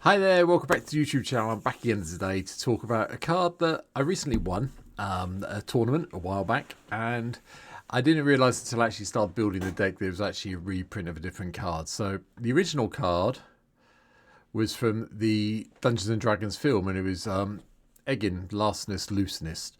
Hi there, welcome back to the YouTube channel. I'm back again today to talk about a card that I recently won a tournament a while back, and I didn't realise until I actually started building the deck there was actually a reprint of a different card. So the original card was from the Dungeons and Dragons film, and it was Edgin, Larcenous, Lutenist.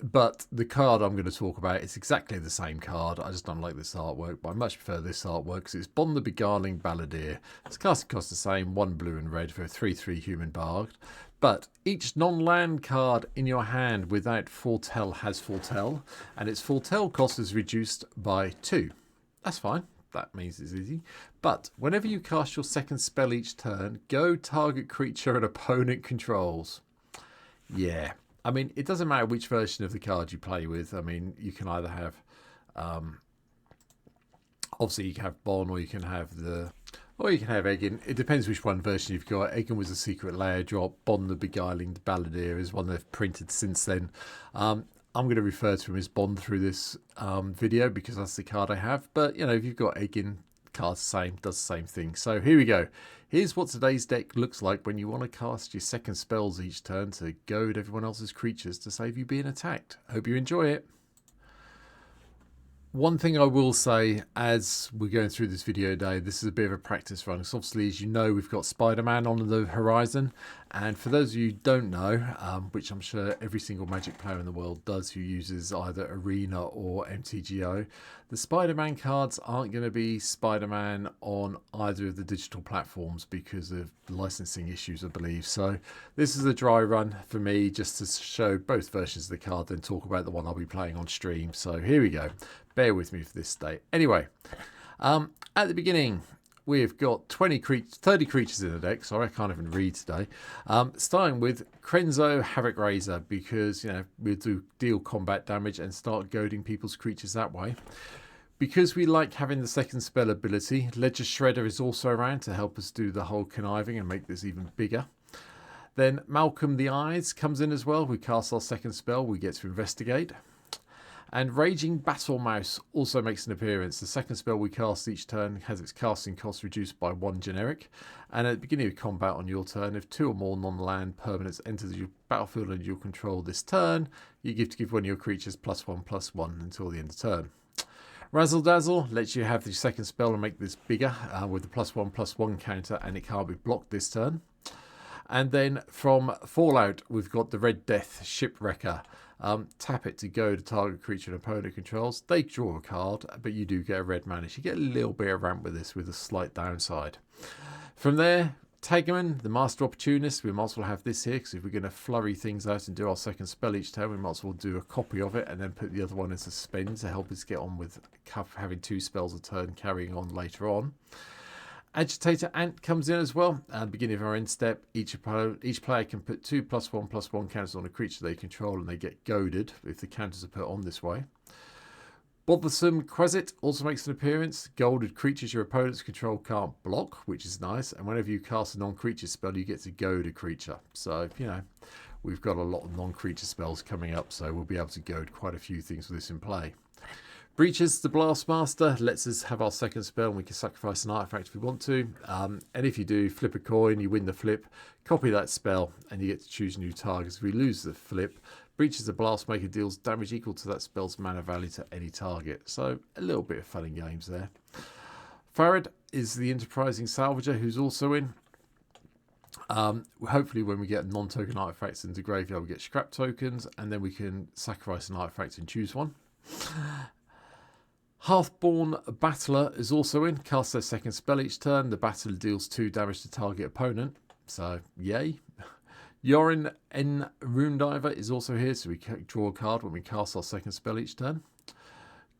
But the card I'm going to talk about is exactly the same card. I just don't like this artwork, but I much prefer this artwork because it's Bohn the Beguiling Balladeer. Its casting cost the same, 1 blue and red for a 3/3 human bard. But each non-land card in your hand without foretell has foretell, and its foretell cost is reduced by 2. That's fine. That means it's easy. But whenever you cast your second spell each turn, go target creature an opponent controls. Yeah, I mean, it doesn't matter which version of the card you play with. I mean, you can either have, obviously you can have Bohn, or you can have Edgin. It depends which one version you've got. Edgin was a Secret Lair drop. Bohn the Beguiling Balladeer is one they've printed since then. I'm going to refer to him as Bohn through this video because that's the card I have. But, you know, if you've got Edgin, card's the same, does the same thing. So here we go. Here's what today's deck looks like when you want to cast your second spells each turn to goad everyone else's creatures to save you being attacked. Hope you enjoy it. One thing I will say as we're going through this video today, this is a bit of a practice run. So obviously, as you know, we've got Spider-Man on the horizon. And for those of you who don't know, which I'm sure every single Magic player in the world does who uses either Arena or MTGO, the Spider-Man cards aren't going to be Spider-Man on either of the digital platforms because of licensing issues, I believe. So this is a dry run for me just to show both versions of the card, then talk about the one I'll be playing on stream. So here we go. Bear with me for this day. Anyway, at the beginning, we've got 30 creatures in the deck. Sorry, I can't even read today. Starting with Krenzo Havoc Razor, because, you know, we'll deal combat damage and start goading people's creatures that way. Because we like having the second spell ability, Ledger Shredder is also around to help us do the whole conniving and make this even bigger. Then Malcolm the Eyes comes in as well. We cast our second spell, we get to investigate. And Raging Battle Mouse also makes an appearance. The second spell we cast each turn has its casting cost reduced by 1 generic. And at the beginning of combat on your turn, if 2 or more non-land permanents enter your battlefield and you control this turn, you give one of your creatures +1/+1 until the end of turn. Razzle Dazzle lets you have the second spell and make this bigger with the +1/+1 counter, and it can't be blocked this turn. And then from Fallout, we've got the Red Death Shipwrecker. Tap it to go to target creature and opponent controls. They draw a card, but you do get a red mana. You get a little bit of ramp with this, with a slight downside. From there, Tagerman, the Master Opportunist. We might as well have this here, because if we're going to flurry things out and do our second spell each turn, we might as well do a copy of it and then put the other one in suspend to help us get on with having 2 spells a turn, carrying on later on. Agitator Ant comes in as well. At the beginning of our end step, each player can put 2 +1/+1 counters on a creature they control, and they get goaded if the counters are put on this way. Bothersome Quesit also makes an appearance. Golded creatures your opponents control can't block, which is nice. And whenever you cast a non-creature spell, you get to goad a creature. So, you know, we've got a lot of non-creature spells coming up, so we'll be able to goad quite a few things with this in play. Breaches the Blastmaster lets us have our second spell, and we can sacrifice an artifact if we want to. And if you do, flip a coin, you win the flip, copy that spell, and you get to choose new targets. If we lose the flip, Breaches the Blastmaker deals damage equal to that spell's mana value to any target. So a little bit of fun and games there. Farad is the Enterprising Salvager, who's also in. Hopefully when we get non-token artifacts into graveyard, we get scrap tokens, and then we can sacrifice an artifact and choose one. Hearthborn Battler is also in. Casts their second spell each turn. The battler deals 2 damage to target opponent. So, yay. Yorin N. Runediver is also here, so we draw a card when we cast our second spell each turn.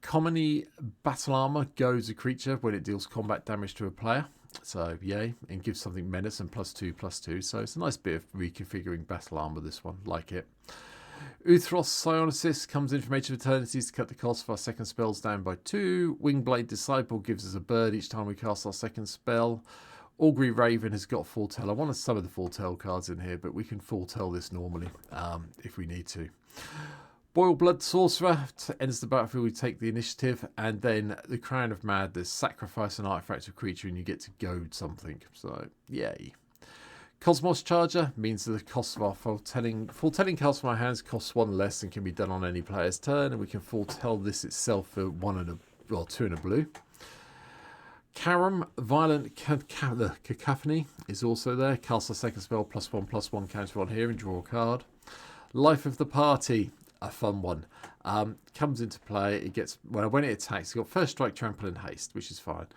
Commony Battle Armor goes a creature when it deals combat damage to a player. So, yay. And gives something menace and +2/+2. So, it's a nice bit of reconfiguring Battle Armor, this one. Like it. Uthros Psionicist comes in from Age of Eternities to cut the cost of our second spells down by 2. Wingblade Disciple gives us a bird each time we cast our second spell. Augury Raven has got foretell. I wanted some of the foretell cards in here, but we can foretell this normally if we need to. Boil Blood Sorcerer ends the battlefield, we take the initiative, and then the Crown of Madness, sacrifice an artifact or creature and you get to goad something. So, yay. Cosmos Charger means that the cost of our foretelling cards from our hands costs 1 less and can be done on any player's turn, and we can foretell this itself for 2 and a blue. Karam, Violent Cacophony is also there. Cast a second spell, +1/+1 counter on here and draw a card. Life of the Party, a fun one. Comes into play. It gets when it attacks, it's got first strike, trample, and haste, which is fine.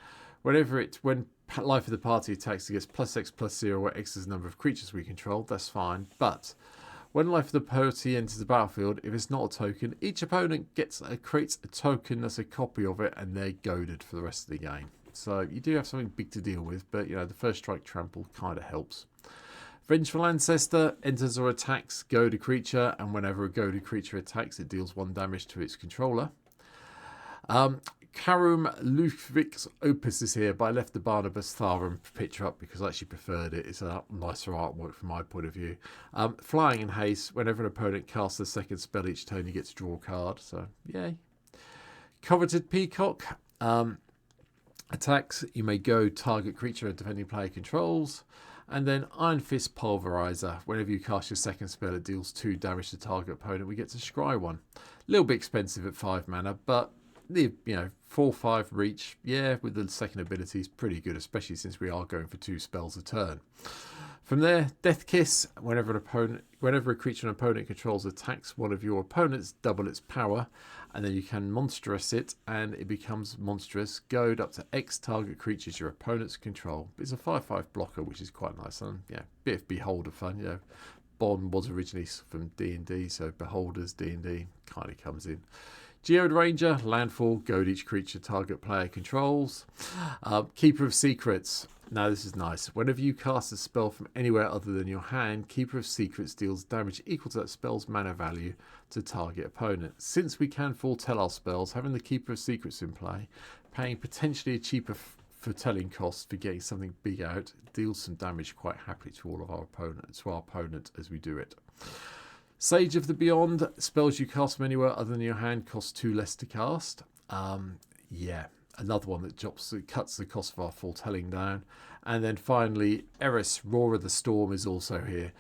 When Life of the Party attacks, it gets +X/+0, where X is the number of creatures we control. That's fine. But when Life of the Party enters the battlefield, if it's not a token, each opponent creates a token that's a copy of it, and they're goaded for the rest of the game. So you do have something big to deal with, but the first strike trample kind of helps. Vengeful Ancestor enters or attacks goad a creature, and whenever a goaded creature attacks, it deals 1 damage to its controller. Karum Ludwig's Opus is here, but I left the Barnabas Tharum picture up because I actually preferred it. It's a nicer artwork from my point of view. Flying and haste, whenever an opponent casts a second spell each turn, you get to draw a card, so yay. Coveted Peacock. Attacks, you may go target creature a defending player controls. And then Iron Fist Pulverizer. Whenever you cast your second spell, it deals 2 damage to target opponent. We get to scry 1. A little bit expensive at 5 mana, but the 4/5 reach, yeah, with the second ability is pretty good, especially since we are going for 2 spells a turn. From there, Death Kiss. Whenever a creature an opponent controls attacks one of your opponents, double its power, and then you can monstrous it, and it becomes monstrous. Goad up to X target creatures your opponents control. It's a 5/5 blocker, which is quite nice, and bit of Beholder fun. Bohn was originally from D&D, so Beholders D&D kind of comes in. Geode Ranger, landfall, goad each creature target player controls. Keeper of Secrets. Now this is nice. Whenever you cast a spell from anywhere other than your hand, Keeper of Secrets deals damage equal to that spell's mana value to target opponent. Since we can foretell our spells, having the Keeper of Secrets in play, paying potentially a cheaper foretelling cost for getting something big out, deals some damage quite happily to our opponent as we do it. Sage of the Beyond, spells you cast from anywhere other than your hand cost 2 less to cast. Another one that cuts the cost of our foretelling down. And then finally, Eris, Roar of the Storm is also here.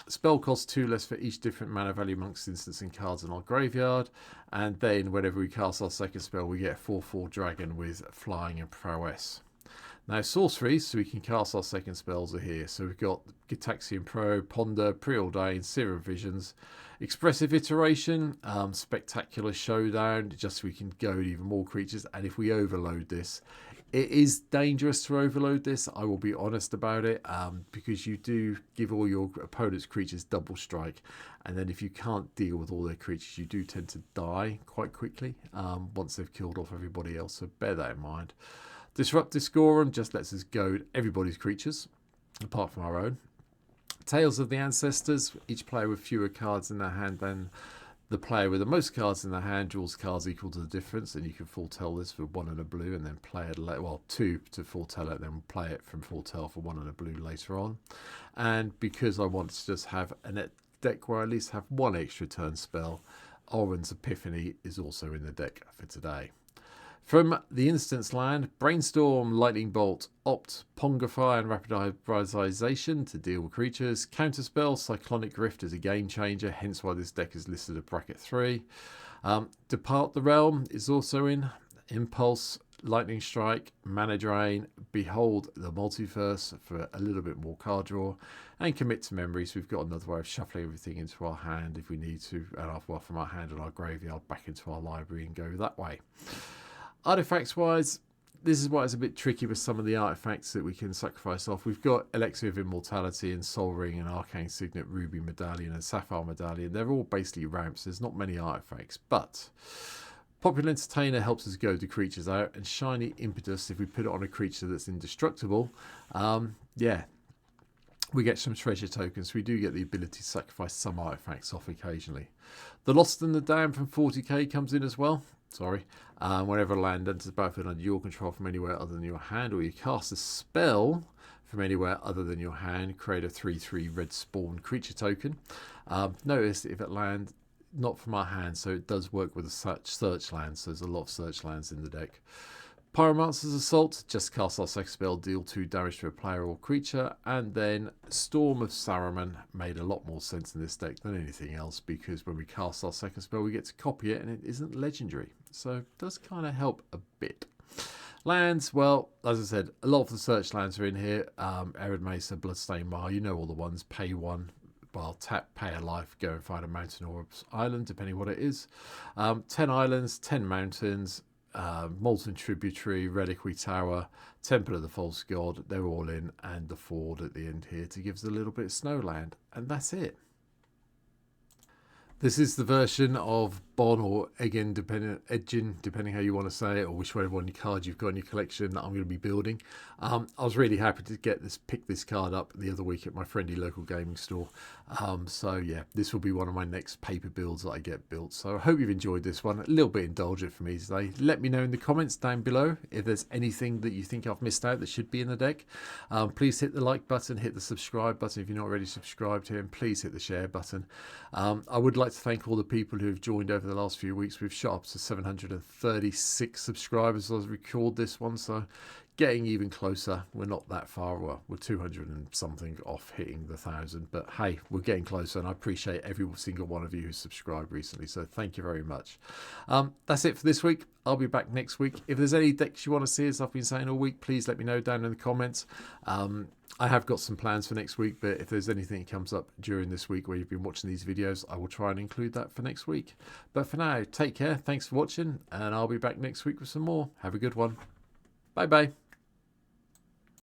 Spell costs 2 less for each different mana value amongst instants and cards in our graveyard. And then whenever we cast our second spell, we get a 4/4 dragon with flying and prowess. Now sorceries, so we can cast our second spells, are here. So we've got Gitaxian Pro, Ponder, Preordain, Serum Visions, Expressive Iteration, Spectacular Showdown, just so we can goad even more creatures. And if we overload this, it is dangerous to overload this, I will be honest about it, because you do give all your opponent's creatures double strike. And then if you can't deal with all their creatures, you do tend to die quite quickly once they've killed off everybody else. So bear that in mind. Disrupt Discorum just lets us goad everybody's creatures, apart from our own. Tales of the Ancestors, each player with fewer cards in their hand than the player with the most cards in their hand draws cards equal to the difference, and you can foretell this for 1 and a blue, and then play it, 2 to foretell it, then play it from foretell for 1 and a blue later on. And because I want to just have a deck where I at least have 1 extra turn spell, Oren's Epiphany is also in the deck for today. From the instance land, Brainstorm, Lightning Bolt, Opt, Pongify and Rapidization to deal with creatures. Counterspell, Cyclonic Rift is a game changer, hence why this deck is listed at bracket 3. Depart the Realm is also in. Impulse, Lightning Strike, Mana Drain, Behold the Multiverse for a little bit more card draw, and Commit to Memory. So we've got another way of shuffling everything into our hand if we need to, and from our hand and our graveyard back into our library and go that way. Artifacts wise, this is why it's a bit tricky with some of the artifacts that we can sacrifice off. We've got Elixir of Immortality and Soul Ring and Arcane Signet, Ruby Medallion and Sapphire Medallion. They're all basically ramps. There's not many artifacts, but Popular Entertainer helps us go the creatures out, and Shiny Impetus, if we put it on a creature that's indestructible, we get some treasure tokens. We do get the ability to sacrifice some artifacts off occasionally. The Lost and the Damned from 40k comes in as well. Whenever a land enters the battlefield under your control from anywhere other than your hand, or you cast a spell from anywhere other than your hand, create a 3/3 red spawn creature token. Notice if it lands not from our hand, so it does work with the search lands. So there's a lot of search lands in the deck. Pyromancer's Assault, just cast our second spell, deal 2 damage to a player or creature, and then Storm of Saruman made a lot more sense in this deck than anything else, because when we cast our second spell we get to copy it and it isn't legendary, so it does kind of help a bit. Lands, well, as I said, a lot of the search lands are in here. Arid Mesa, Bloodstained Mar, you know all the ones. Pay 1, well, tap, pay a life, go and find a Mountain Orbs island, depending what it is. 10 islands, 10 mountains, Molten Tributary, Reliquary Tower, Temple of the False God, they're all in, and the Ford at the end here to give us a little bit of snowland, and that's it. This is the version of Bohn or Edgin, depending how you want to say it, or whichever one card you've got in your collection that I'm going to be building. I was really happy to pick this card up the other week at my friendly local gaming store. So yeah, this will be one of my next paper builds that I get built. So I hope you've enjoyed this one. A little bit indulgent for me today. Let me know in the comments down below if there's anything that you think I've missed out that should be in the deck. Please hit the like button, hit the subscribe button if you're not already subscribed here, and please hit the share button. I would like to thank all the people who have joined over the last few weeks. We've shot up to 736 subscribers as I record this one, so getting even closer. We're not that far, well, we're 200 and something off hitting the 1,000, but hey, we're getting closer, and I appreciate every single one of you who's subscribed recently, so thank you very much. That's it for this week. I'll be back next week. If there's any decks you want to see, as I've been saying all week, please let me know down in the comments. I have got some plans for next week, but if there's anything that comes up during this week where you've been watching these videos, I will try and include that for next week. But for now, take care, thanks for watching, and I'll be back next week with some more. Have a good one. Bye bye.